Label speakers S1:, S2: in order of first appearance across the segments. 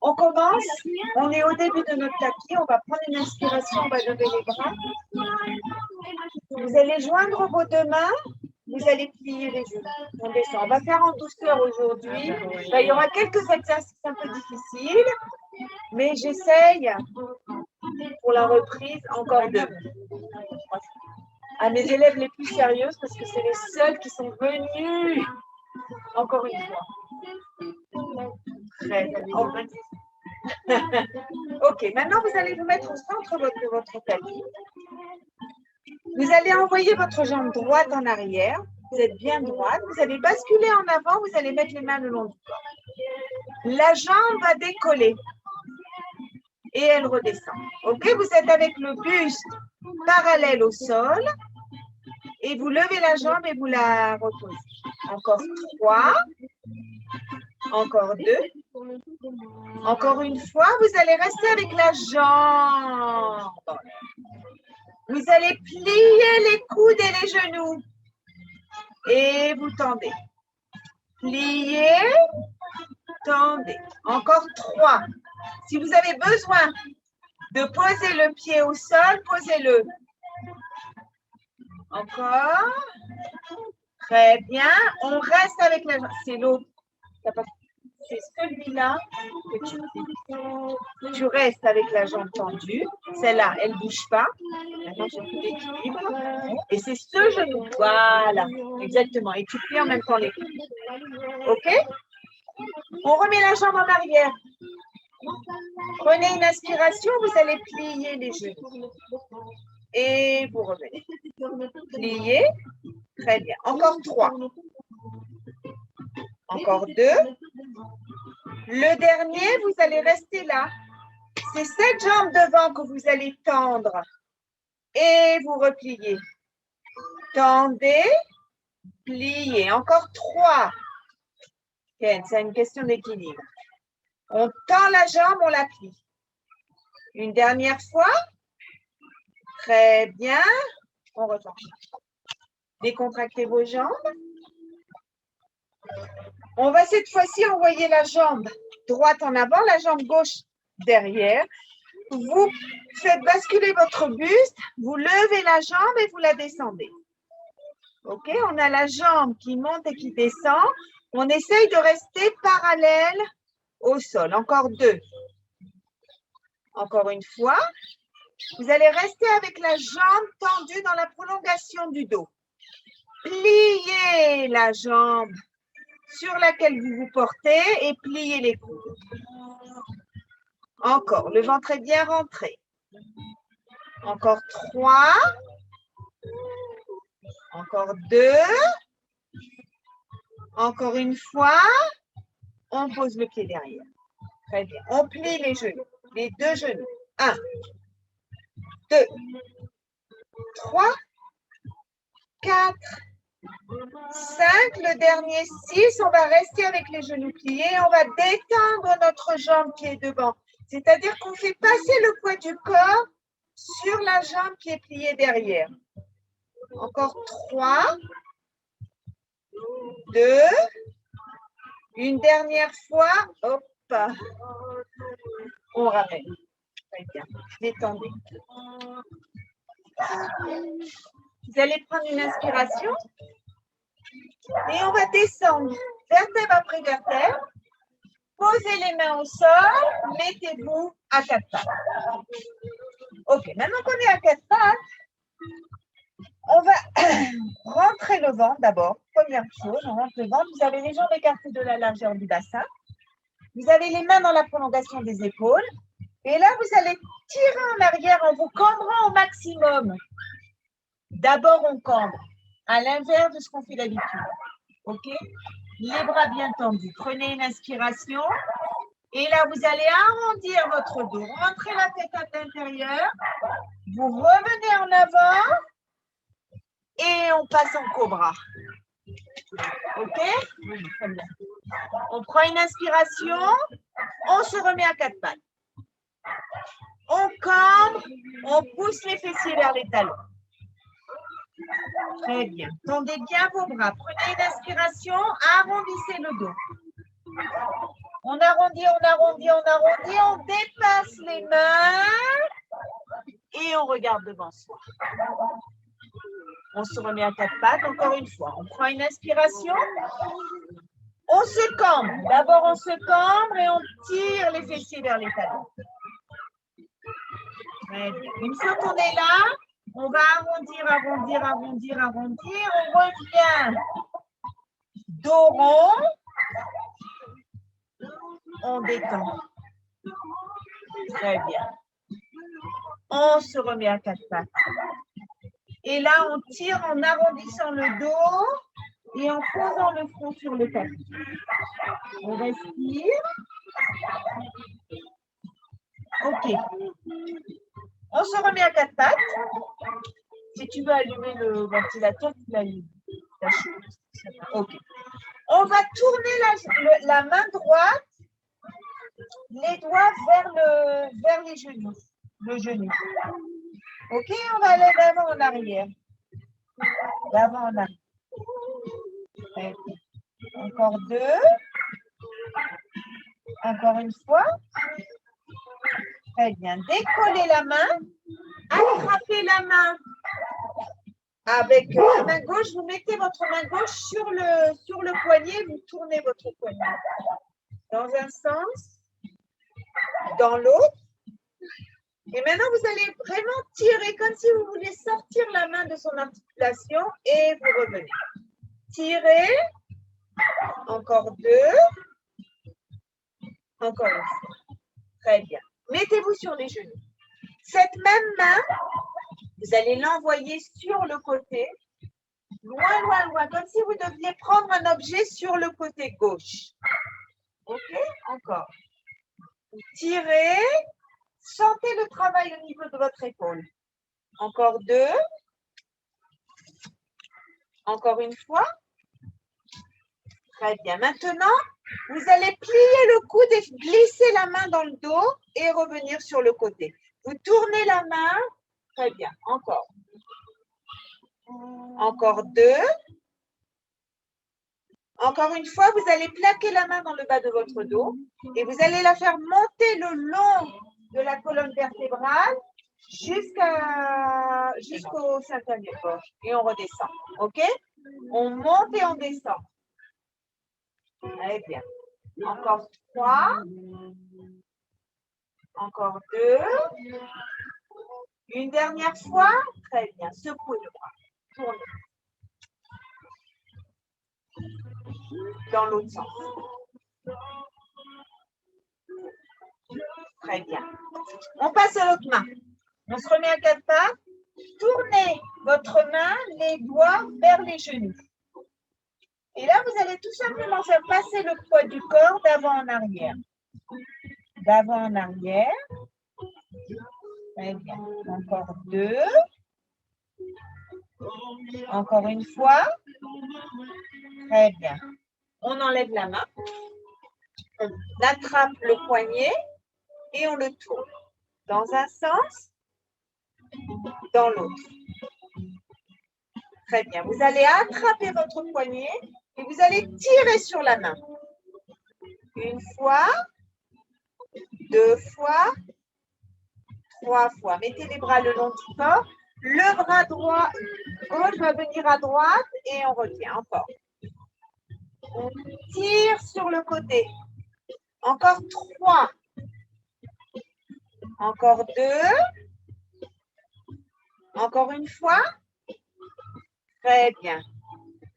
S1: On commence. On est au début de notre tapis. On va prendre une inspiration. On va lever les bras. Vous allez joindre vos deux mains. Vous allez plier les genoux. On descend. On va faire en douceur aujourd'hui. Il y aura quelques exercices un peu difficiles. Mais j'essaye pour la reprise encore deux. À mes élèves les plus sérieuses parce que c'est les seuls qui sont venus. Encore une fois. Très bien. Ok, maintenant vous allez vous mettre au centre de votre tapis. Vous allez envoyer votre jambe droite en arrière. Vous êtes bien droite. Vous allez basculer en avant. Vous allez mettre les mains le long du corps. La jambe va décoller et elle redescend. Ok, vous êtes avec le buste parallèle au sol et vous levez la jambe et vous la reposez. Encore 3. Encore 2. Encore une fois, vous allez rester avec la jambe. Vous allez plier les coudes et les genoux. Et vous tendez. Pliez, tendez. Encore 3. Si vous avez besoin de poser le pied au sol, posez-le. Encore. Très bien. On reste avec la jambe. C'est l'autre. C'est celui-là que tu restes avec la jambe tendue. Celle-là, elle ne bouge pas. Maintenant, j'ai plus d'équilibre. Et c'est ce genou. Voilà, exactement. Et tu plies en même temps les coudes. OK? On remet la jambe en arrière. Prenez une inspiration, vous allez plier les genoux. Et vous revenez. Pliez. Très bien. Encore 3. Encore 2. Le dernier, vous allez rester là. C'est cette jambe devant que vous allez tendre. Et vous repliez. Tendez, pliez. Encore 3. Okay, c'est une question d'équilibre. On tend la jambe, on la plie. Une dernière fois. Très bien. On retourne. Décontractez vos jambes. On va cette fois-ci envoyer la jambe droite en avant, la jambe gauche derrière. Vous faites basculer votre buste, vous levez la jambe et vous la descendez. OK, on a la jambe qui monte et qui descend. On essaye de rester parallèle au sol. Encore 2. Encore une fois. Vous allez rester avec la jambe tendue dans la prolongation du dos. Pliez la jambe sur laquelle vous vous portez et pliez les coudes. Encore, le ventre est bien rentré. Encore 3. Encore 2. Encore une fois. On pose le pied derrière. Très bien. On plie les genoux, les deux genoux. 1, 2, 3, 4, 5. Le dernier 6. On va rester avec les genoux pliés. On va détendre notre jambe qui est devant. C'est-à-dire qu'on fait passer le poids du corps sur la jambe qui est pliée derrière. Encore 3, 2, une dernière fois. Hop. On ramène. Très bien. Détendez. Vous allez prendre une inspiration et on va descendre vertèbre après vertèbre. Posez les mains au sol, mettez-vous à 4 pattes. Ok, maintenant qu'on est à 4 pattes, on va rentrer le ventre d'abord. Première chose, on rentre le ventre. Vous avez les jambes écartées de la largeur du bassin. Vous avez les mains dans la prolongation des épaules. Et là, vous allez tirer en arrière en vous cambrant au maximum. D'abord, on cambre, à l'inverse de ce qu'on fait d'habitude. OK? Les bras bien tendus. Prenez une inspiration. Et là, vous allez arrondir votre dos. Rentrez la tête à l'intérieur. Vous revenez en avant. Et on passe en cobra. OK? Oui, très bien. On prend une inspiration. On se remet à 4 pattes. On cambre. On pousse les fessiers vers les talons. Très bien. Tendez bien vos bras. Prenez une inspiration. Arrondissez le dos. On arrondit, on arrondit, on arrondit, on dépasse les mains et on regarde devant soi. On se remet à quatre pattes, encore une fois. On prend une inspiration. On se cambre. D'abord, on se cambre et on tire les fessiers vers les talons. Une fois qu'on est là, on va arrondir, arrondir, arrondir, arrondir. On revient dos rond. On détend. Très bien. On se remet à quatre pattes. Et là, on tire en arrondissant le dos et en posant le front sur le tapis. On respire. OK. On se remet à quatre pattes. Si tu veux allumer le ventilateur, tu l'allumes. OK. On va tourner la main droite, les doigts vers les genoux, le genou. OK, on va aller d'avant en arrière. D'avant en arrière. Encore deux. Encore une fois. Très bien. Décollez la main. Attrapez la main. Avec la main gauche, vous mettez votre main gauche sur le poignet, vous tournez votre poignet. Dans un sens, dans l'autre. Et maintenant, vous allez vraiment tirer comme si vous voulez sortir la main de son articulation et vous revenez. Tirez. Encore deux. Encore une fois. Très bien. Mettez-vous sur les genoux. Cette même main, vous allez l'envoyer sur le côté. Loin, loin, loin. Comme si vous deviez prendre un objet sur le côté gauche. OK? Encore. Vous tirez. Sentez le travail au niveau de votre épaule. Encore deux. Encore une fois. Très bien. Maintenant, vous allez plier le coude et glisser la main dans le dos et revenir sur le côté. Vous tournez la main. Très bien. Encore. Encore deux. Encore une fois, vous allez plaquer la main dans le bas de votre dos et vous allez la faire monter le long de la colonne vertébrale jusqu'au cinquième gauche. Et on redescend. OK? On monte et on descend. Très bien. Encore trois. Encore deux. Une dernière fois. Très bien. Secouez le bras. Tournez. Dans l'autre sens. Très bien. On passe à l'autre main. On se remet à quatre pattes. Tournez votre main, les doigts vers les genoux. Et là, vous allez tout simplement faire passer le poids du corps d'avant en arrière. D'avant en arrière. Très bien. Encore deux. Encore une fois. Très bien. On enlève la main. On attrape le poignet et on le tourne. Dans un sens, dans l'autre. Très bien. Vous allez attraper votre poignet et vous allez tirer sur la main. Une fois, deux fois, trois fois. Mettez les bras le long du corps. Le bras droit, gauche va venir à droite et on retient encore. On tire sur le côté. Encore trois. Encore deux. Encore une fois. Très bien.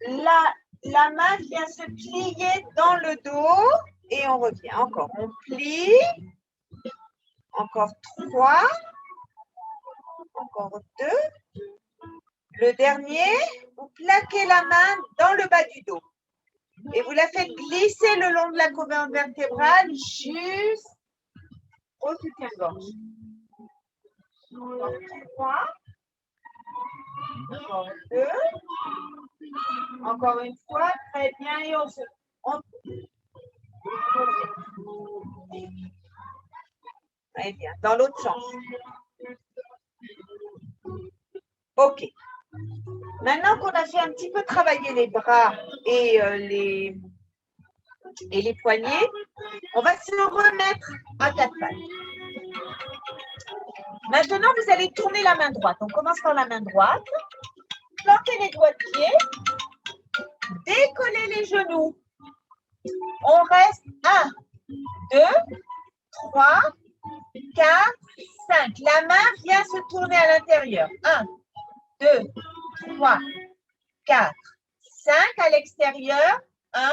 S1: La main vient se plier dans le dos et on revient. Encore. On plie. Encore trois. Encore deux. Le dernier, vous plaquez la main dans le bas du dos. Et vous la faites glisser le long de la colonne vertébrale jusqu'au soutien-gorge. Encore trois. Encore deux. Encore une fois. Très bien. Et très bien. Dans l'autre sens. OK. Maintenant qu'on a fait un petit peu travailler les bras et les poignets, On va se remettre à quatre pattes. Maintenant, vous allez tourner la main droite. On commence par la main droite. Plantez les doigts de pied. Décollez les genoux. On reste 1, 2, 3, 4, 5. La main vient se tourner à l'intérieur. 1, 2, 3, 4, 5 à l'extérieur. 1,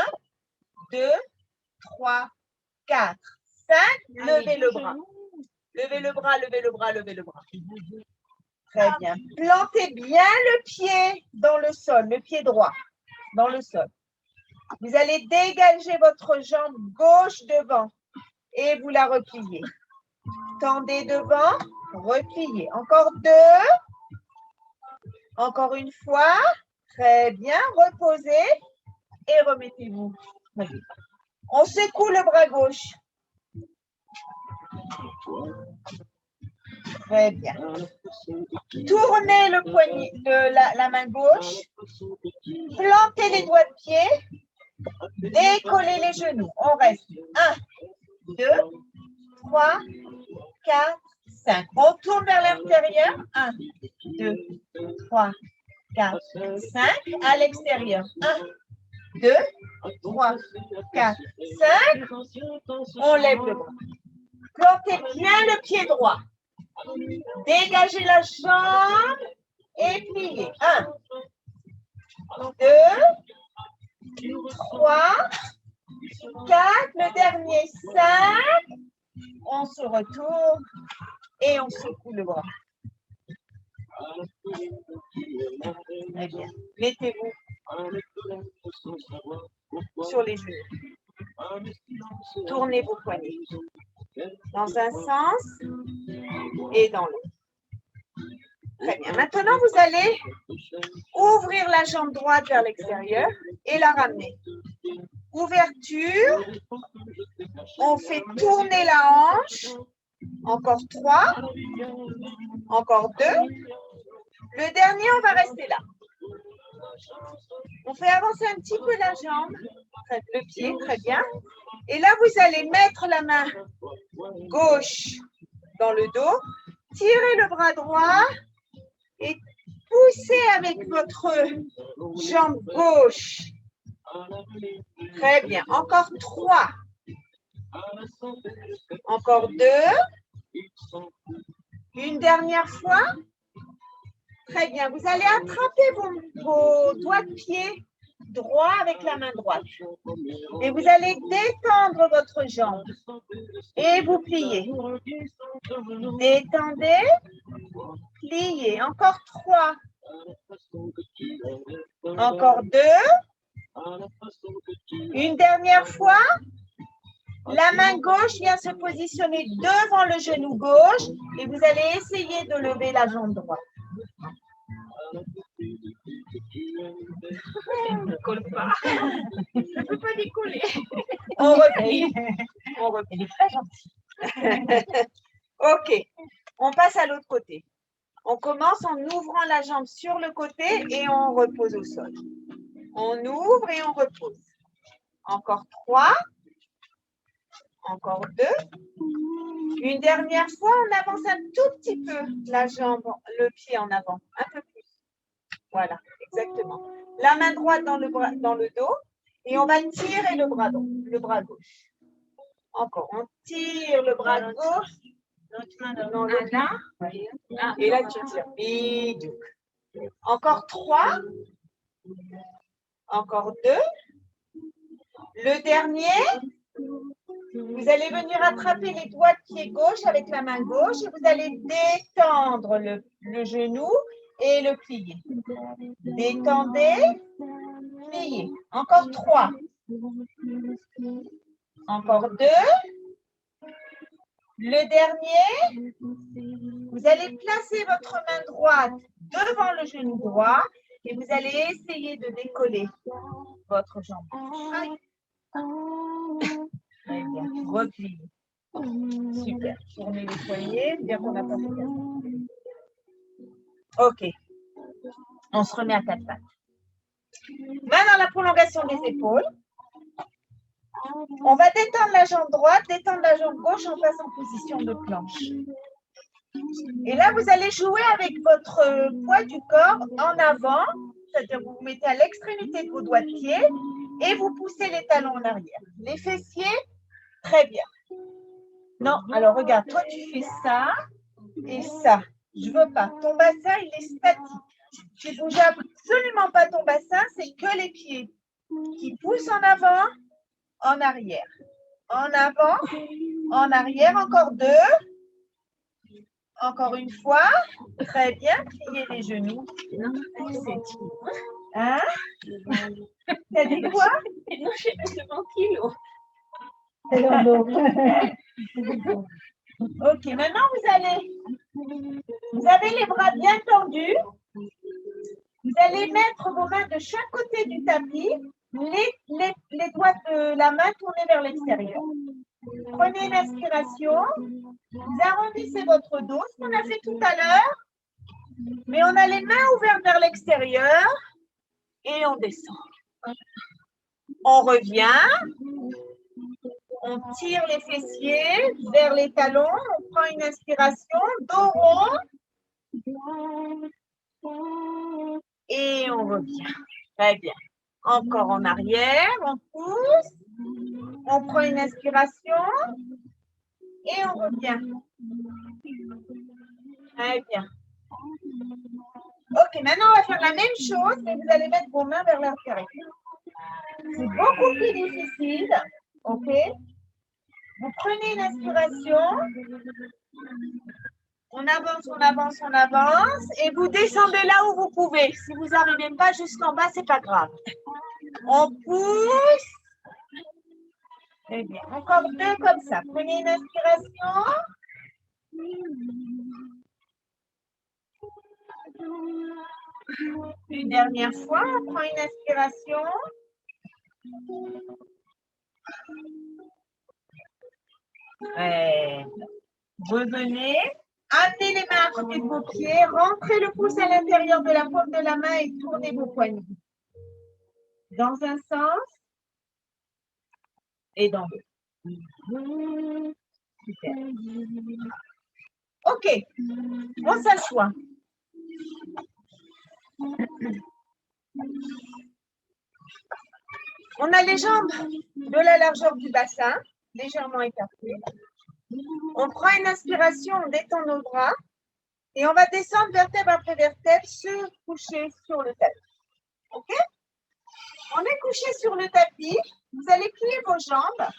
S1: 2, 3, 4, 5. Levez le bras. Levez le bras, levez le bras, levez le bras. Très bien. Plantez bien le pied dans le sol, le pied droit dans le sol. Vous allez dégager votre jambe gauche devant et vous la repliez. Tendez devant, repliez. Encore 2. Encore une fois. Très bien. Reposez et remettez-vous. On secoue le bras gauche. Très bien. Tournez le poignet, la main gauche. Plantez les doigts de pied. Décollez les genoux. On reste 1, 2, 3, 4, 5. On tourne vers l'intérieur. 1, 2, 3, 4, 5. À l'extérieur. 1, 2, 3, 4, 5. On lève le bras. Plantez bien le pied droit. Dégagez la jambe et pliez. 1, 2, 3, 4. Le dernier, 5. On se retourne et on secoue le bras. Très bien. Mettez-vous sur les genoux. Tournez vos poignets dans un sens et dans l'autre. Très bien. Maintenant, vous allez ouvrir la jambe droite vers l'extérieur et la ramener. Ouverture. On fait tourner la hanche. Encore 3. Encore 2. Le dernier, on va rester là. On fait avancer un petit peu la jambe, le pied, très bien. Et là, vous allez mettre la main gauche dans le dos, tirez le bras droit et poussez avec votre jambe gauche. Très bien. Encore 3. Encore 2. Une dernière fois. Très bien. Vous allez attraper vos doigts de pied droit avec la main droite. Et vous allez détendre votre jambe. Et vous pliez. Détendez. Pliez. Encore 3. Encore 2. Une dernière fois. La main gauche vient se positionner devant le genou gauche et vous allez essayer de lever la jambe droite. Elle ne colle pas. Elle ne peut pas décoller. On replie. On replie. Elle est très gentille. Ok. On passe à l'autre côté. On commence en ouvrant la jambe sur le côté et on repose au sol. On ouvre et on repose. Encore 3. Encore 2. Une dernière fois, on avance un tout petit peu la jambe, le pied en avant. Un peu plus. Voilà, exactement. La main droite dans le dos et on va tirer le bras gauche. Encore, on tire le bras gauche. L'autre main dans le là. Et là, tu tires. Bidou. Encore 3. Encore 2. Le dernier. Vous allez venir attraper les doigts de pied gauche avec la main gauche et vous allez détendre le genou et le plier. Détendez, pliez. Encore 3. Encore 2. Le dernier, vous allez placer votre main droite devant le genou droit et vous allez essayer de décoller votre jambe. Très bien. Repliez. Super. Tournez les poignets. Bien qu'on n'a pas fait ça. Ok. On se remet à quatre pattes. Main dans la prolongation des épaules. On va détendre la jambe droite, détendre la jambe gauche, on passe en position de planche. Et là, vous allez jouer avec votre poids du corps en avant, c'est-à-dire vous vous mettez à l'extrémité de vos doigts de pied et vous poussez les talons en arrière. Les fessiers, très bien. Non, alors regarde, toi tu fais ça et ça. Je veux pas. Ton bassin, il est statique. Tu bouges absolument pas ton bassin, c'est que les pieds qui poussent en avant, en arrière. En avant, en arrière, encore deux. Encore une fois. Très bien, pliez les genoux. Hein? T'as dit quoi? Ok, maintenant vous avez les bras bien tendus. Vous allez mettre vos mains de chaque côté du tapis, les doigts de la main tournés vers l'extérieur. Prenez une inspiration, vous arrondissez votre dos, ce qu'on a fait tout à l'heure, mais on a les mains ouvertes vers l'extérieur et on descend. On revient, on tire les fessiers vers les talons, on prend une inspiration, dos rond, et on revient. Très bien. Encore en arrière, on pousse, on prend une inspiration et on revient. Très bien. Ok, maintenant on va faire la même chose, mais vous allez mettre vos mains vers l'intérieur. C'est beaucoup plus difficile. Ok. Vous prenez une inspiration. On avance, on avance, on avance. Et vous descendez là où vous pouvez. Si vous n'arrivez pas jusqu'en bas, c'est pas grave. On pousse. Très bien. Encore deux comme ça. Prenez une inspiration. Une dernière fois, on prend une inspiration. Revenez. Amenez les mains à côté de vos pieds. Rentrez le pouce à l'intérieur de la paume de la main et tournez vos poignets. Dans un sens et dans l'autre. Super. Ok. On s'assoit. On a les jambes de la largeur du bassin, légèrement écartées. On prend une inspiration, on détend nos bras et on va descendre vertèbre après vertèbre, se coucher sur le tapis. Ok? On est couché sur le tapis, vous allez plier vos jambes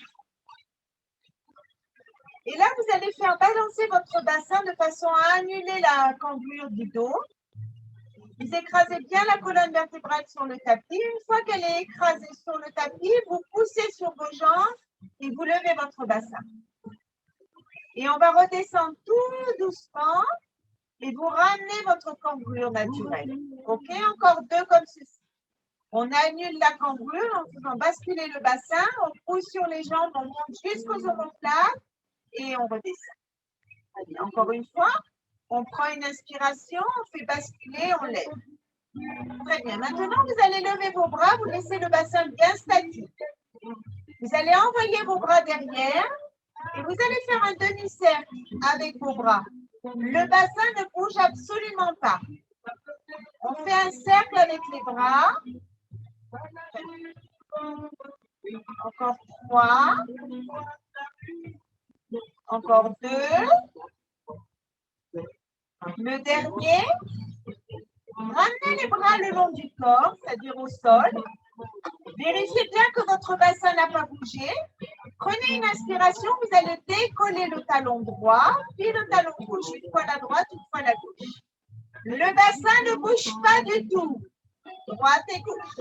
S1: et là vous allez faire balancer votre bassin de façon à annuler la cambrure du dos. Vous écrasez bien la colonne vertébrale sur le tapis. Une fois qu'elle est écrasée sur le tapis, vous poussez sur vos jambes et vous levez votre bassin. Et on va redescendre tout doucement et vous ramenez votre cambrure naturelle. Ok, encore deux comme ceci. On annule la cambrure en faisant basculer le bassin, on pousse sur les jambes, on monte jusqu'aux omoplates et on redescend. Allez, encore une fois, on prend une inspiration, on fait basculer, on lève. Très bien. Maintenant, vous allez lever vos bras, vous laissez le bassin bien statique. Vous allez envoyer vos bras derrière et vous allez faire un demi-cercle avec vos bras. Le bassin ne bouge absolument pas. On fait un cercle avec les bras. Encore 3. Encore 2. Le dernier. Ramenez les bras le long du corps, c'est-à-dire au sol. Vérifiez bien que votre bassin n'a pas bougé. Prenez une inspiration, vous allez décoller le talon droit, puis le talon gauche, une fois la droite, une fois la gauche. Le bassin ne bouge pas du tout. Droite et gauche.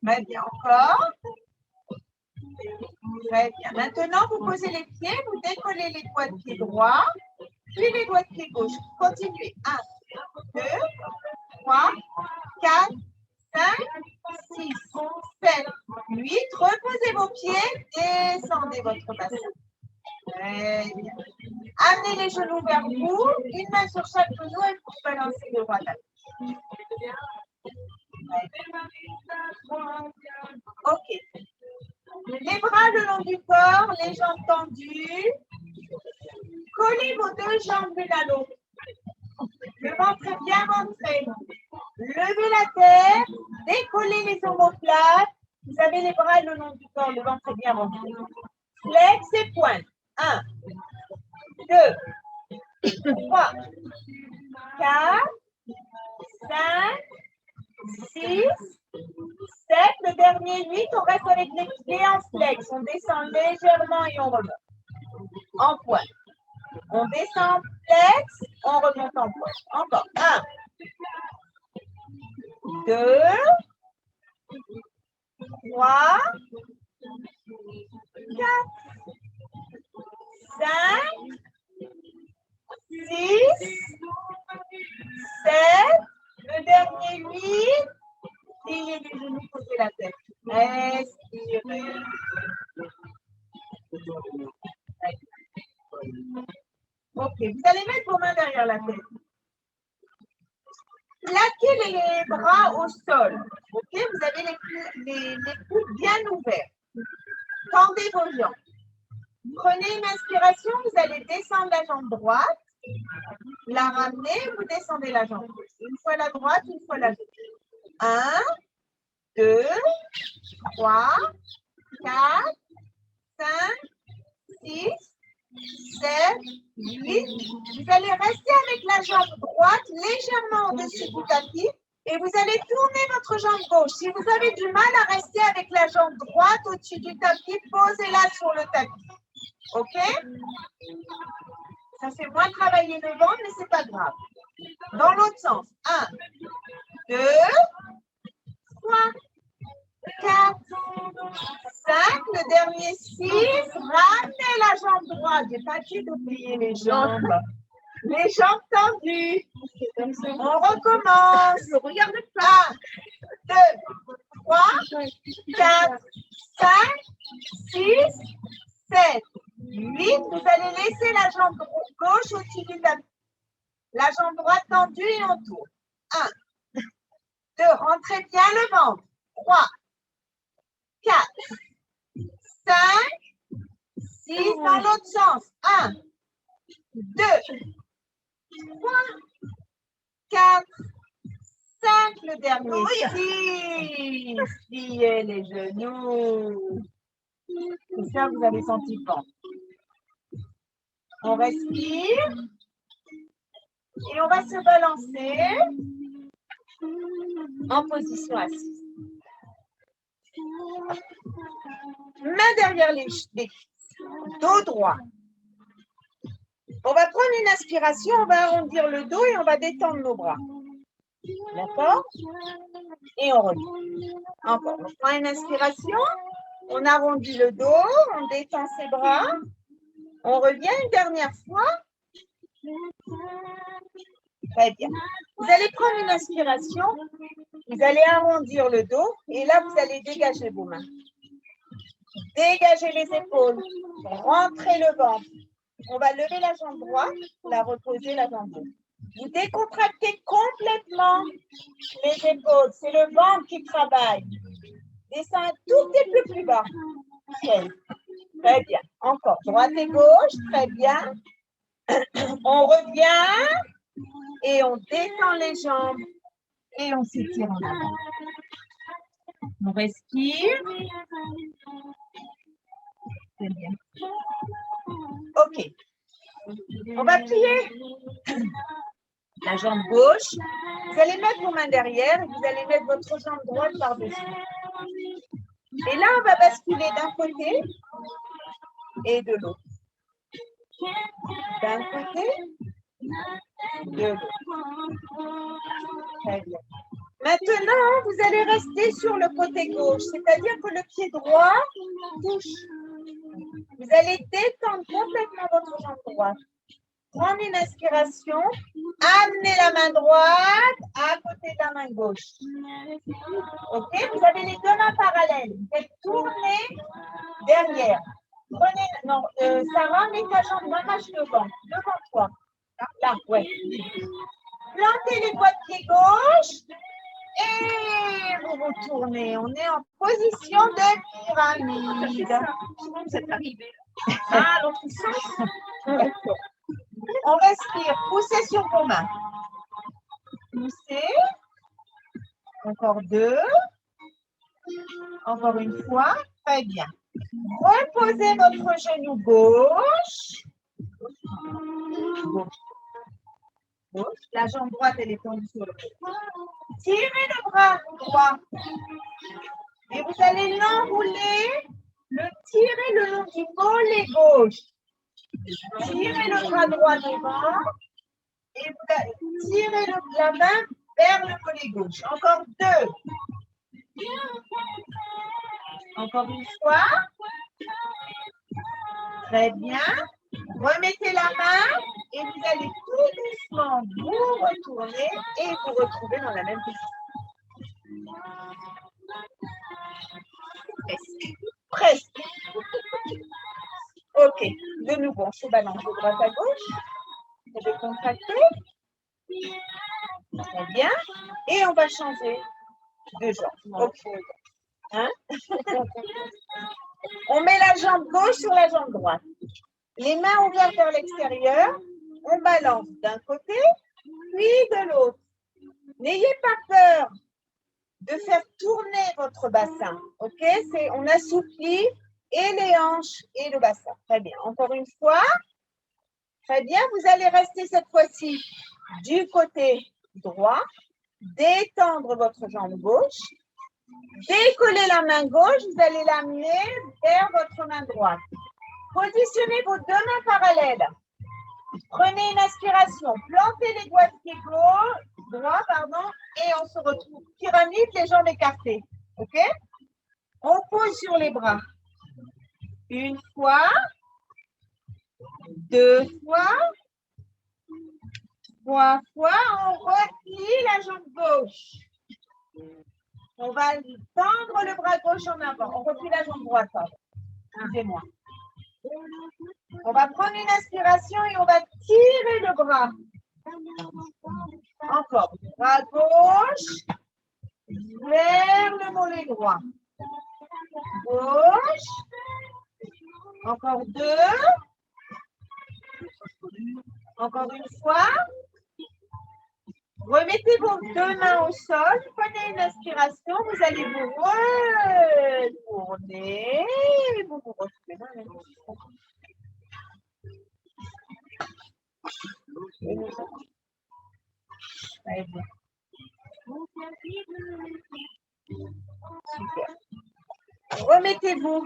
S1: Très bien, encore. Très bien. Maintenant, vous posez les pieds, vous décollez les doigts de pied droit, puis les doigts de pied gauche. Continuez. 1, 2, 3, 4, 5, 6, 7, 8. Reposez vos pieds, descendez votre bassin. Très bien. Amenez les genoux vers vous, une main sur chaque genou et vous balancez de droite à gauche. Ok. Les bras le long du corps, les jambes tendues. Collez vos deux jambes l'une à l'autre. Le ventre est bien rentré. Levez la tête, décollez les omoplates. Vous avez les bras le long du corps, le ventre est bien rentré. Flex et pointe. 1, 2, 3, 4, 5, 6, 7. Le dernier 8, on reste avec les pieds en flex. On descend légèrement et on remonte. En pointe. On descend en flex, on remonte en pointe. Encore. 1, 2, 3, 4, 5, 6, 7, le dernier 8, pliez les genoux, posez la tête. Respirez. Ok, vous allez mettre vos mains derrière la tête. Plaquez les bras au sol. Ok, vous avez les coudes bien ouverts. Tendez vos jambes. Prenez une inspiration, vous allez descendre la jambe droite, la ramener, vous descendez la jambe gauche. Une fois la droite, une fois la gauche. 1, 2, 3, 4, 5, 6, 7, 8. Vous allez rester avec la jambe droite légèrement au-dessus du tapis et vous allez tourner votre jambe gauche. Si vous avez du mal à rester avec la jambe droite au-dessus du tapis, posez-la sur le tapis. OK? Ça fait moins travailler le ventre, mais ce n'est pas grave. Dans l'autre sens. 1, 2, 3, 4, 5, le dernier 6, ramenez la jambe droite. J'ai pas dit d'oublier les jambes. Les jambes tendues. On recommence. Regarde pas. 1, 2, 3, 4, 5, 6, 7, 8. Vous allez laisser la jambe gauche au-dessus du tapis. La jambe droite tendue et on tourne. 1, 2, rentrez bien le ventre. 3, 4, 5, 6, dans l'autre sens. 1, 2, 3, 4, 5, le dernier. 6, pliez les genoux. C'est ça, vous avez senti le ventre. On respire. Et on va se balancer en position assise. Main derrière les cuisses, dos droit. On va prendre une inspiration, on va arrondir le dos et on va détendre nos bras. D'accord? Et on revient. Encore, on prend une inspiration, on arrondit le dos, on détend ses bras. On revient une dernière fois. Très bien. Vous allez prendre une inspiration, vous allez arrondir le dos et là, vous allez dégager vos mains. Dégagez les épaules, rentrez le ventre. On va lever la jambe droite, la reposer la jambe gauche. Vous décontractez complètement les épaules. C'est le ventre qui travaille. Descends un tout petit peu plus bas. Très bien. Encore. Droite et gauche. Très bien. On revient et on détend les jambes et on s'étire en avant. On respire. Très bien. OK. On va plier la jambe gauche. Vous allez mettre vos mains derrière et vous allez mettre votre jambe droite par-dessus. Et là, on va basculer d'un côté et de l'autre. D'un côté, de l'autre. Très bien. Maintenant, vous allez rester sur le côté gauche, c'est-à-dire que le pied droit touche. Vous allez détendre complètement votre jambe droite. Prendre une inspiration, amenez la main droite à côté de la main gauche. OK? Vous avez les deux mains parallèles. Vous faites tourner derrière. Prenez, non, Sarah, mets ta jambe ramage devant toi. Là, ouais. Plantez les doigts de pied gauche Et vous retournez. On est en position de pyramide.
S2: Vous êtes arrivé.
S1: Ah, dans tout sens. On respire. Poussez sur vos mains. Poussez. Encore 2. Encore une fois. Très bien. Reposez votre genou gauche. Gauche. La jambe droite, elle est tendue sur le dos. Tirez le bras droit. Et vous allez l'enrouler, le tirer le long du mollet gauche. Tirez le bras droit devant et vous allez tirer la main vers le mollet gauche. Encore 2. Encore une fois. Très bien. Remettez la main et vous allez tout doucement vous retourner et vous retrouver dans la même position. Presque. Ok. De nouveau, on se balance de droite à gauche. Vous allez contracter. Très bien. Et on va changer de jambe. Ok. Hein? On met la jambe gauche sur la jambe droite. Les mains ouvertes vers l'extérieur. On balance d'un côté, puis de l'autre. N'ayez pas peur de faire tourner votre bassin. Ok? On assouplit et les hanches et le bassin. Très bien. Encore une fois. Très bien. Vous allez rester cette fois-ci du côté droit. Détendre votre jambe gauche. Décollez la main gauche. Vous allez l'amener vers votre main droite. Positionnez vos 2 mains parallèles. Prenez une inspiration. Plantez les doigts de pied droit, et on se retrouve. Pyramide, les jambes écartées. OK? On pose sur les bras. 1 fois. 2 fois. 3 fois. On replie la jambe gauche. On va tendre le bras gauche en avant. On replie la jambe droite. Excusez-moi. On va prendre une inspiration et on va tirer le bras. Encore. Bras gauche vers le mollet droit. Gauche. Encore 2. Encore une fois. Remettez vos 2 mains au sol. Prenez une inspiration. Vous allez vous retourner. Vous vous retrouvez dans la même position. Très bien. Super. Remettez-vous.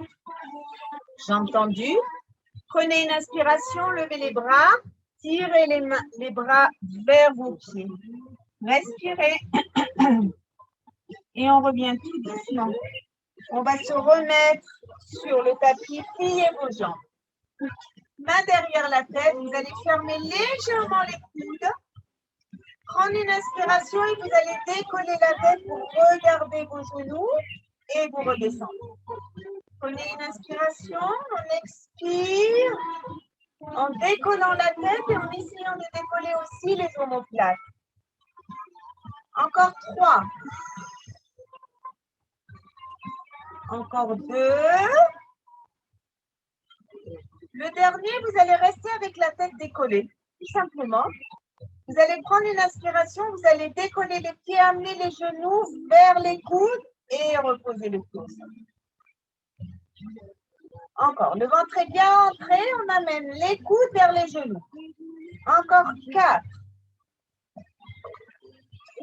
S1: Jambes tendues. Prenez une inspiration. Levez les bras. Tirez les bras vers vos pieds. Respirez. Et on revient tout doucement. On va se remettre sur le tapis. Pliez vos jambes. Main derrière la tête. Vous allez fermer légèrement les coudes. Prendre une inspiration et vous allez décoller la tête pour regarder vos genoux et vous redescendre. Prenez une inspiration, on expire en décollant la tête et en essayant de décoller aussi les omoplates. Encore 3. Encore 2. Le dernier, vous allez rester avec la tête décollée, tout simplement. Vous allez prendre une inspiration, vous allez décoller les pieds, amener les genoux vers les coudes et reposer le cou. Encore, le ventre est bien entré, on amène les coudes vers les genoux. Encore 4.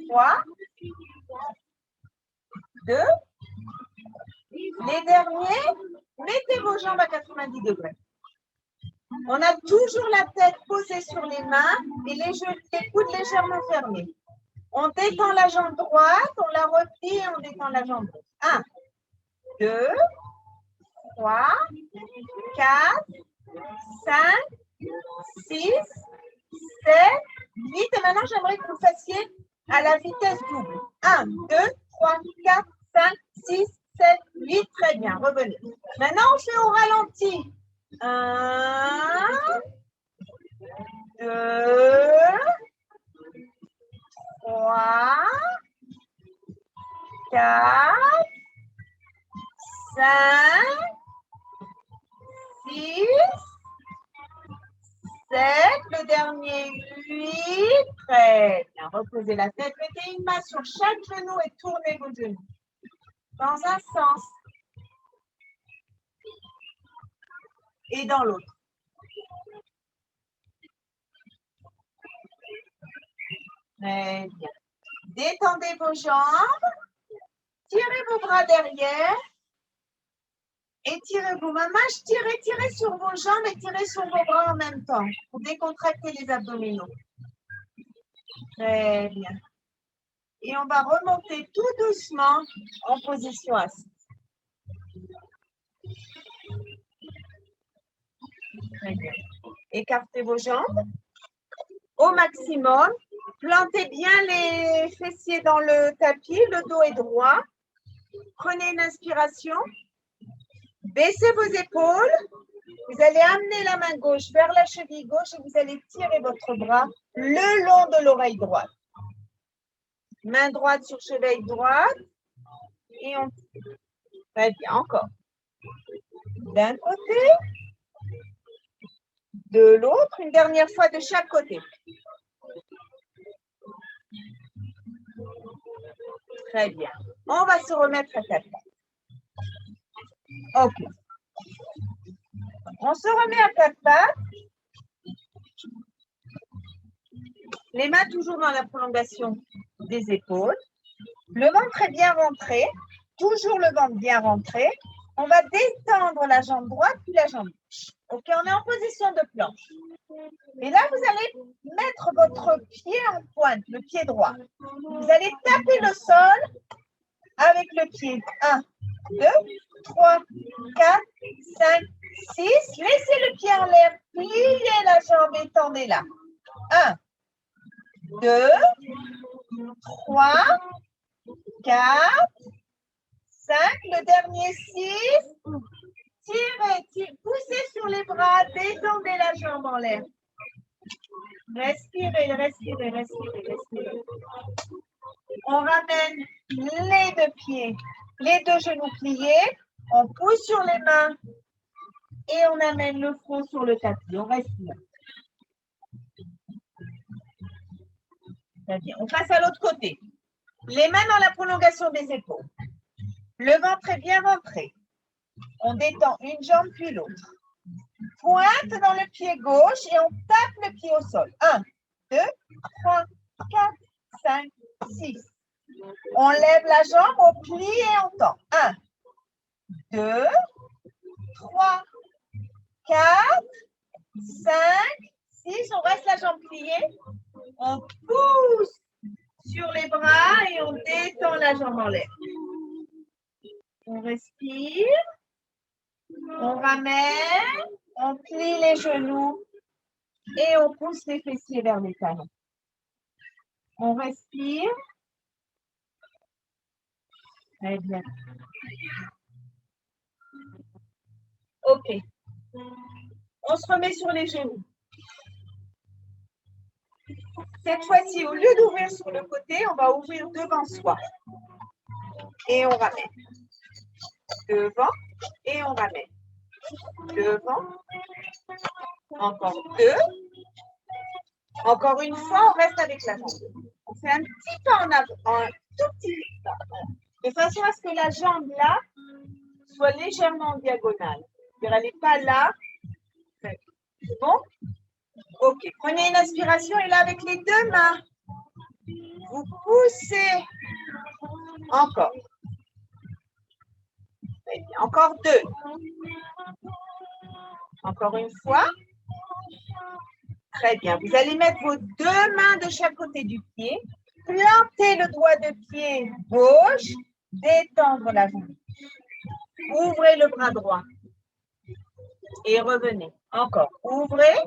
S1: 3. 2. Les derniers, mettez vos jambes à 90 degrés. On a toujours la tête posée sur les mains et les coudes légèrement fermés. On détend la jambe droite, on la replie et on détend la jambe gauche. 1, 2, 3, 4, 5, 6, 7, 8. Et maintenant, j'aimerais que vous fassiez à la vitesse double. 1, 2, 3, 4, 5, 6, 7, 8. Très bien, revenez. Maintenant, on fait au ralenti. 1, 2, 3, 5, 6, 7, le dernier 8. Très bien. Reposez la tête. Mettez une main sur chaque genou et tournez vos genoux dans un sens et dans l'autre. Très bien. Détendez vos jambes. Tirez vos bras derrière. Étirez-vous. Maman, tirez sur vos jambes et tirez sur vos bras en même temps pour décontracter les abdominaux. Très bien. Et on va remonter tout doucement en position assise. Très bien. Écartez vos jambes au maximum. Plantez bien les fessiers dans le tapis. Le dos est droit. Prenez une inspiration. Baissez vos épaules. Vous allez amener la main gauche vers la cheville gauche et vous allez tirer votre bras le long de l'oreille droite. Main droite sur cheville droite. Et on tire. Très bien, encore. D'un côté. De l'autre. Une dernière fois de chaque côté. Très bien. On va se remettre à quatre pattes. OK. On se remet à quatre pattes. Les mains toujours dans la prolongation des épaules. Le ventre est bien rentré. Toujours le ventre bien rentré. On va détendre la jambe droite puis la jambe gauche. OK, on est en position de planche. Et là, vous allez mettre votre pied en pointe, le pied droit. Vous allez taper le sol avec le pied. 1, 2, 3, 4, 5, 6. Laissez le pied en l'air. Pliez la jambe, étendez-la. 1, 2, 3, 4, 5. Le dernier 6. Tirez, poussez sur les bras, détendez la jambe en l'air. Respirez, respirez, respirez, respirez. On ramène les deux pieds, les deux genoux pliés. On pousse sur les mains et on amène le front sur le tapis. On respire. Très bien. On passe à l'autre côté. Les mains dans la prolongation des épaules. Le ventre est bien rentré. On détend une jambe puis l'autre. Pointe dans le pied gauche et on tape le pied au sol. 1, 2, 3, 4, 5, 6. On lève la jambe, on plie et on tend. 1, 2, 3, 4, 5, 6. On reste la jambe pliée. On pousse sur les bras et on détend la jambe en l'air. On respire. On ramène. On plie les genoux et on pousse les fessiers vers les talons. On respire. Très bien. OK. On se remet sur les genoux. Cette fois-ci, au lieu d'ouvrir sur le côté, on va ouvrir devant soi. Et on ramène. Devant et on ramène. Devant. Encore 2. Encore une fois, on reste avec la jambe. On fait un petit pas en avant, un tout petit pas. De façon à ce que la jambe là soit légèrement en diagonale. Elle n'est pas là. C'est bon? OK. Prenez une inspiration et là, avec les deux mains, vous poussez. Encore. Très bien. Encore 2. Encore une fois. Très bien. Vous allez mettre vos deux mains de chaque côté du pied. Plantez le doigt de pied gauche. Détendre la jambe. Ouvrez le bras droit. Et revenez. Encore. Ouvrez.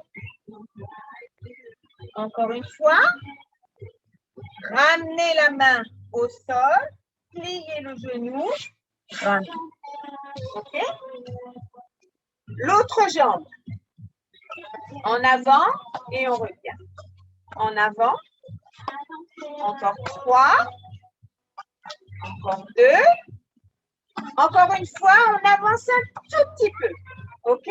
S1: Encore une fois. Ramenez la main au sol. Pliez le genou. Ramenez. OK? L'autre jambe. En avant et on revient. En avant. Encore 3. Encore 2. Encore une fois, on avance un tout petit peu. OK?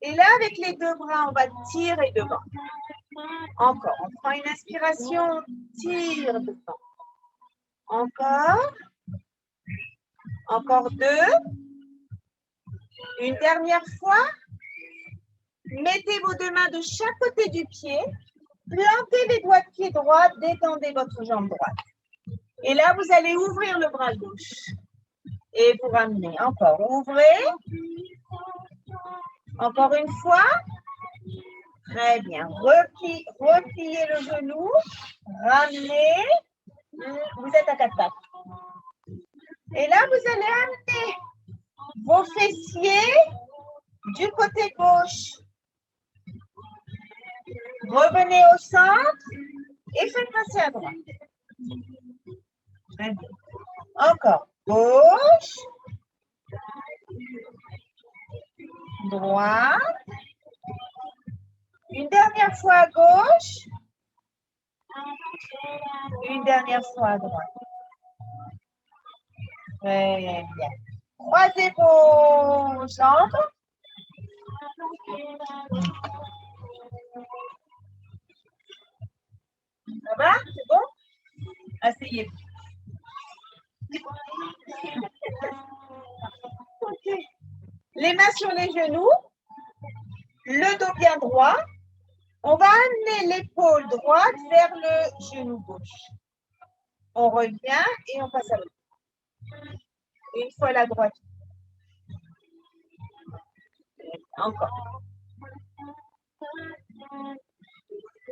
S1: Et là, avec les deux bras, on va tirer devant. Encore. On prend une inspiration, on tire devant. Encore. Encore deux. Une dernière fois. Mettez vos deux mains de chaque côté du pied. Plantez les doigts de pied droit. Détendez votre jambe droite. Et là, vous allez ouvrir le bras gauche. Et vous ramenez. Encore. Ouvrez. Encore une fois. Très bien. Repliez le genou. Ramenez. Vous êtes à quatre pattes. Et là, vous allez amener vos fessiers du côté gauche. Revenez au centre et faites passer à droite. Très bien. Encore. Gauche. Droite. Une dernière fois à gauche. Une dernière fois à droite. Très bien. Croisez vos jambes. Ça va? C'est bon? Asseyez-vous. Okay. Les mains sur les genoux. Le dos bien droit. On va amener l'épaule droite vers le genou gauche. On revient et on passe à l'autre. Une fois la droite. Encore.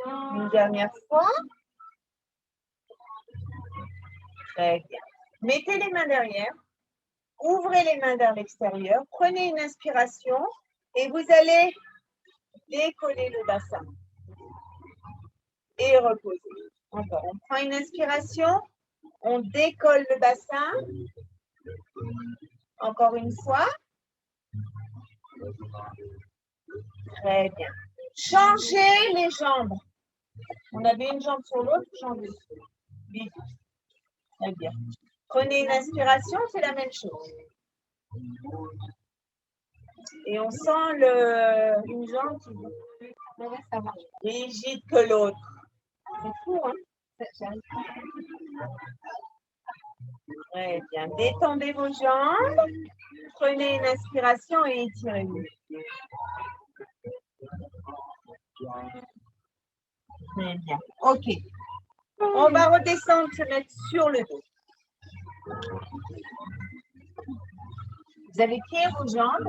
S1: Une dernière fois. Très bien. Mettez les mains derrière. Ouvrez les mains vers l'extérieur. Prenez une inspiration et vous allez décoller le bassin. Et reposer. Encore. On prend une inspiration. On décolle le bassin. Encore une fois. Très bien. Changez les jambes. On avait une jambe sur l'autre, changez. Vite. Très bien. Prenez une inspiration, c'est la même chose. Et on sent une jambe qui est rigide que l'autre. C'est fou, hein? Très bien. Détendez vos jambes. Prenez une inspiration et étirez-vous. Très bien. OK. On va redescendre, se mettre sur le dos. Vous allez plier vos jambes.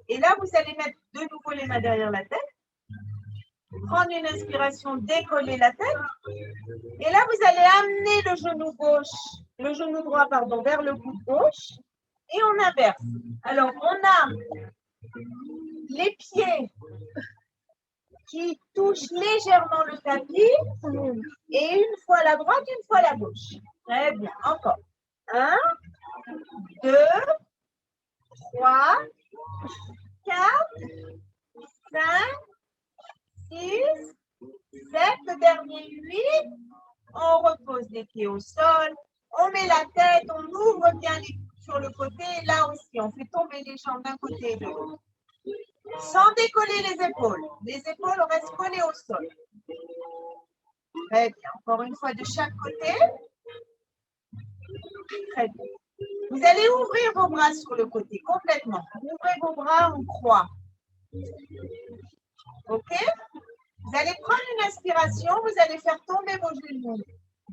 S1: Et là, vous allez mettre de nouveau les mains derrière la tête. Prendre une inspiration, décoller la tête. Et là, vous allez amener le genou droit, vers le coude gauche. Et on inverse. Alors, on a les pieds qui touchent légèrement le tapis. Et une fois la droite, une fois la gauche. Très bien. Encore. 1, 2, 3, 4, 5, 6, 7, le dernier 8. On repose les pieds au sol. On met la tête, on ouvre bien les coudes sur le côté. Et là aussi, on fait tomber les jambes d'un côté et de l'autre. Sans décoller les épaules. Les épaules restent collées au sol. Très bien. Encore une fois de chaque côté. Très bien. Vous allez ouvrir vos bras sur le côté complètement. Ouvrez vos bras en croix. OK? Vous allez prendre une inspiration. Vous allez faire tomber vos genoux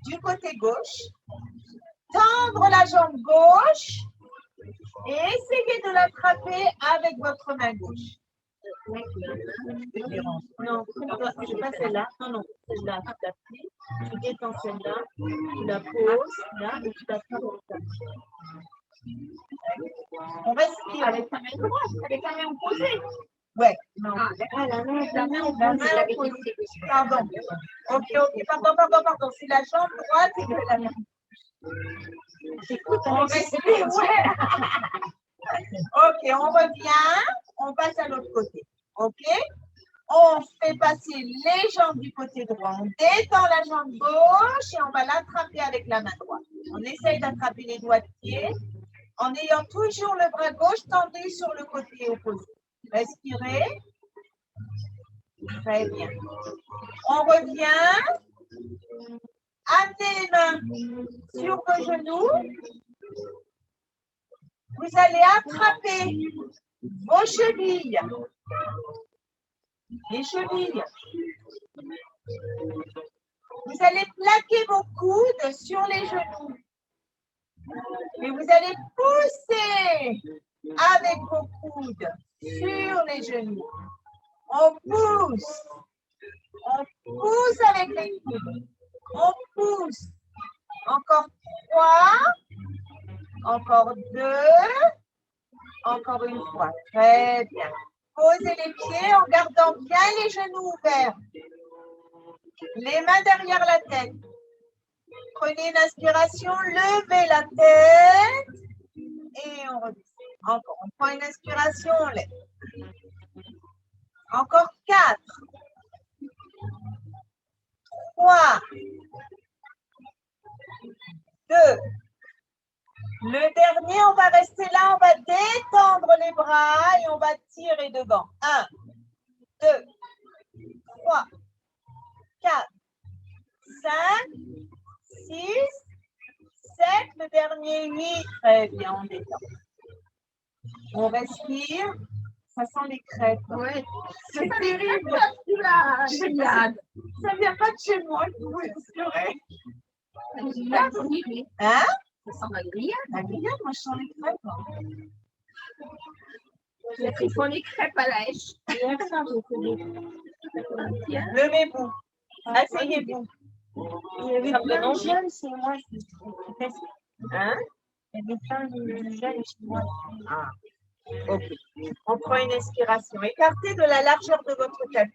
S1: du côté gauche. Tendre la jambe gauche. Et essayez de l'attraper avec votre main gauche. Non, c'est pas celle-là. Non, celle-là, tu la plies, tu détends celle-là, tu la poses, là, et tu l'attrapes au tapis. On respire avec ta main droite, avec la main opposée. Ouais, non. La main opposée. Pardon. Ok, pardon. C'est la jambe droite et que la main. Écoute, on respire, ouais. Ok, on revient, on passe à l'autre côté. Ok, on fait passer les jambes du côté droit. On détend la jambe gauche et on va l'attraper avec la main droite. On essaye d'attraper les doigts de pied en ayant toujours le bras gauche tendu sur le côté opposé. Respirez. Très bien. On revient. Amenez les mains sur vos genoux. Vous allez attraper vos chevilles. Les chevilles. Vous allez plaquer vos coudes sur les genoux. Et vous allez pousser avec vos coudes sur les genoux. On pousse. On pousse avec les coudes. On pousse. Encore 3. Encore 2. Encore une fois. Très bien. Posez les pieds en gardant bien les genoux ouverts. Les mains derrière la tête. Prenez une inspiration, levez la tête et on redescend. Encore, on prend une inspiration, on lève. Encore 4. 3. 2. Le dernier, on va rester là, on va détendre les bras et on va tirer devant. 1, 2, 3, 4, 5, 6, 7, le dernier 8. Très bien, on détend. On respire. Ça sent les crêpes. Ouais. C'est terrible. Ça ne vient pas de chez moi, je vous l'assurer. Hein?
S2: Ça sent la grillade.
S1: La grillade, moi je sens les crêpes.
S2: Ils font les crêpes à la hache.
S1: Levez-vous. Asseyez-vous.
S2: Il y avait plein de jeunes
S1: chez moi. Hein?
S2: Il y avait plein de jeunes chez moi.
S1: Ah. Ok. On prend une inspiration. Écartez de la largeur de votre tapis.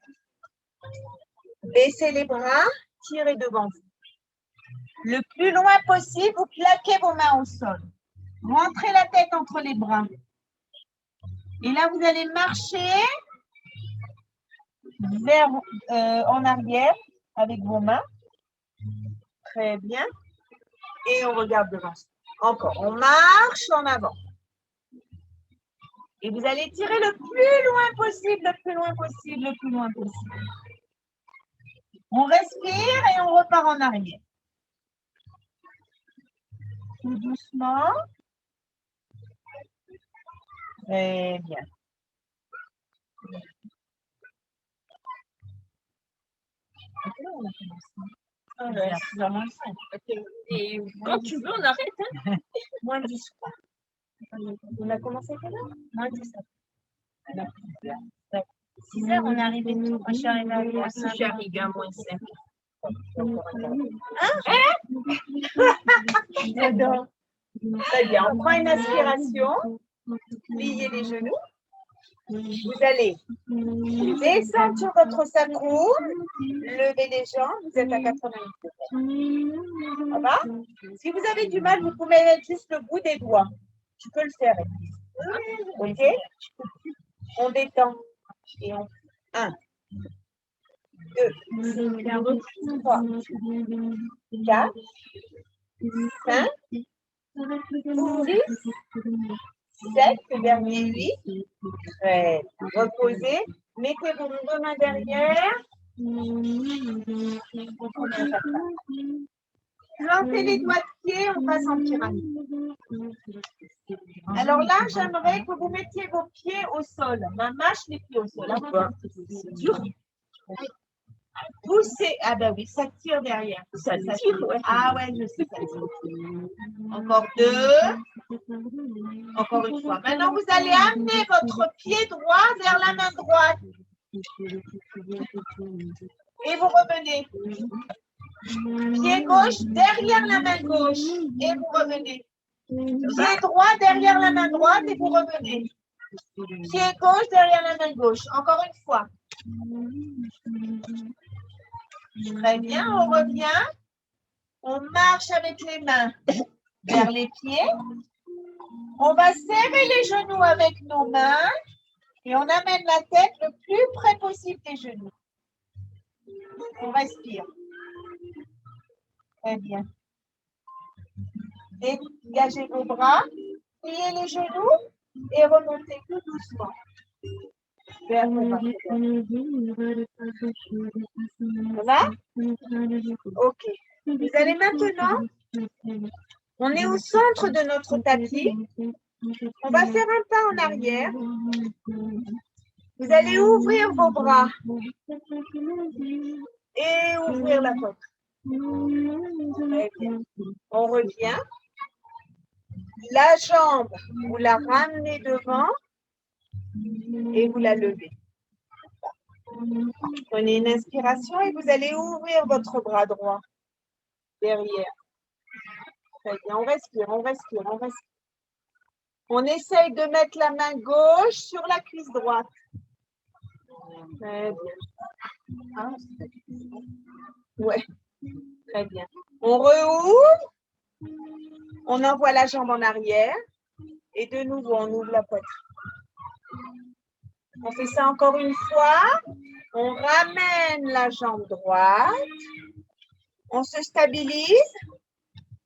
S1: Baissez les bras, tirez devant vous. Le plus loin possible, vous plaquez vos mains au sol. Rentrez la tête entre les bras. Et là, vous allez marcher vers, en arrière avec vos mains. Très bien. Et on regarde devant. Encore. On marche en avant. Et vous allez tirer le plus loin possible, le plus loin possible, le plus loin possible. On respire et on repart en arrière. Tout doucement. Très bien.
S2: Et quand tu veux, on arrête. Hein.
S1: Moins 10. On a commencé à quelle heure?
S2: Moins 10.
S1: Alors,
S2: 6 heures, on est arrivé. Moi, je suis arrivée à
S1: moi aussi, je suis arrivée à moins 5. J'adore. Très bien. On prend une inspiration. Pliez les genoux. Vous allez descendre sur votre sacrum. Levez les jambes. Vous êtes à 80 degrés. Ça va? Si vous avez du mal, vous pouvez mettre juste le bout des doigts. Tu peux le faire. Ok? On détend. Et on... 1, 2, 3, 4, 5, 6, 7, le dernier 8. Très bien. Reposez. Mettez vos deux mains derrière. Plantez les doigts de pied, on passe en pyramide. Alors là, j'aimerais que vous mettiez vos pieds au sol. Ma mâche les pieds au sol. C'est dur. Poussez. Ah ben oui, ça tire derrière. Ça tire, ouais. Ah ouais, je sais, ça tire. Encore 2. Encore une fois. Maintenant, vous allez amener votre pied droit vers la main droite. Et vous revenez. Pied gauche derrière la main gauche. Et vous revenez. Pied droit derrière la main droite et vous revenez. Pied gauche derrière la main gauche. Encore une fois. Très bien, on revient. On marche avec les mains vers les pieds. On va serrer les genoux avec nos mains et on amène la tête le plus près possible des genoux. On respire. Très bien. Dégagez vos bras, pliez les genoux et remontez tout doucement. Ça va? Ok. Vous allez maintenant, on est au centre de notre tapis. On va faire un pas en arrière. Vous allez ouvrir vos bras et ouvrir la poitrine. Très bien. On revient. La jambe, vous la ramenez devant et vous la levez. Prenez une inspiration et vous allez ouvrir votre bras droit derrière. Très bien, on respire, on respire, on respire. On essaye de mettre la main gauche sur la cuisse droite. Très bien. Ah, ouais, très bien. On rouvre, on envoie la jambe en arrière et de nouveau, on ouvre la poitrine. On fait ça encore une fois. On ramène la jambe droite. On se stabilise.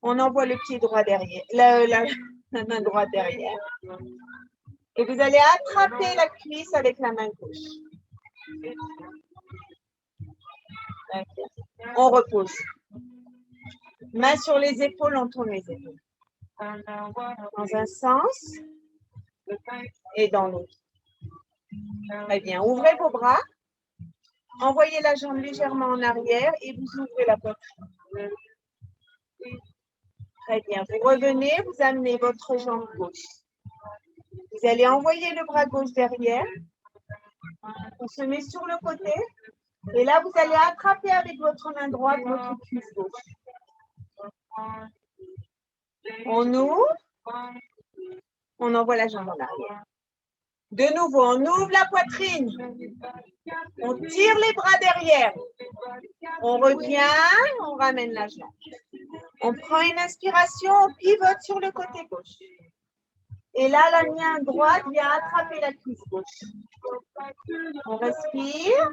S1: On envoie le pied droit derrière, la main droite derrière. Et vous allez attraper la cuisse avec la main gauche. On repose. Main sur les épaules, on tourne les épaules. Dans un sens et dans l'autre. Très bien. Ouvrez vos bras. Envoyez la jambe légèrement en arrière et vous ouvrez la poitrine. Très bien. Vous revenez, vous amenez votre jambe gauche. Vous allez envoyer le bras gauche derrière. On se met sur le côté. Et là, vous allez attraper avec votre main droite votre cuisse gauche. On ouvre. On envoie la jambe en arrière. De nouveau, on ouvre la poitrine. On tire les bras derrière. On revient, on ramène la jambe. On prend une inspiration, on pivote sur le côté gauche. Et là, la main droite vient attraper la cuisse gauche. On respire,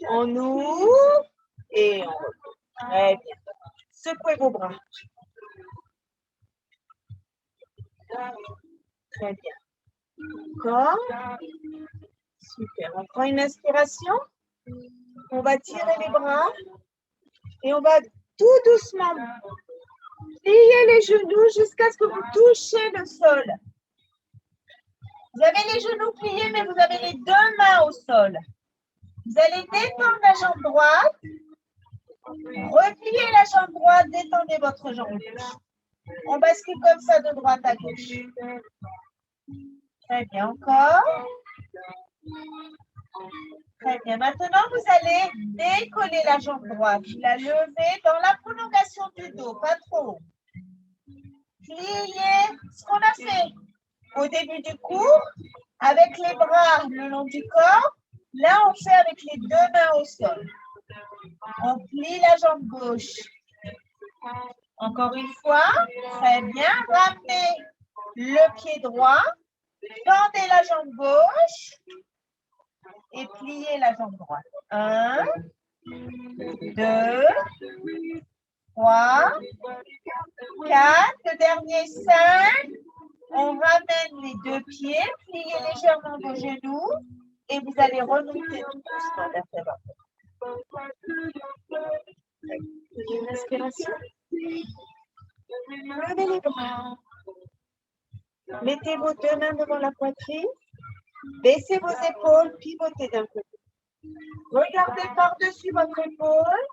S1: on ouvre et on repose. Très bien. Secouez vos bras. Très bien. Encore. Super. On prend une inspiration. On va tirer les bras et on va tout doucement plier les genoux jusqu'à ce que vous touchiez le sol. Vous avez les genoux pliés, mais vous avez les deux mains au sol. Vous allez détendre la jambe droite. Repliez la jambe droite, détendez votre jambe gauche. On bascule comme ça de droite à gauche. Très bien, encore. Très bien. Maintenant, vous allez décoller la jambe droite. La lever dans la prolongation du dos, pas trop haut. Pliez ce qu'on a fait au début du cours avec les bras le long du corps. Là, on fait avec les deux mains au sol. On plie la jambe gauche. Encore une fois, très bien. Ramenez le pied droit. Tendez la jambe gauche et pliez la jambe droite. 1, 2, 3, 4. Le dernier, 5. On ramène les deux pieds, pliez légèrement vos genoux et vous allez remonter tout doucement vertèbre. Une inspiration. Levez les bras. Mettez vos deux mains devant la poitrine. Baissez vos épaules, pivotez d'un côté. Regardez par-dessus votre épaule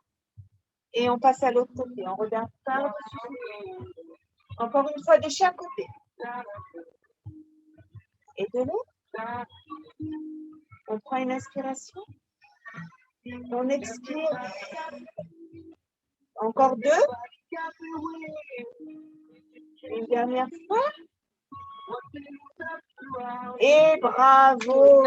S1: et on passe à l'autre côté. On regarde par-dessus. Encore une fois de chaque côté. Et de l'autre. On prend une inspiration. On expire. Encore 2. Une dernière fois. Et bravo.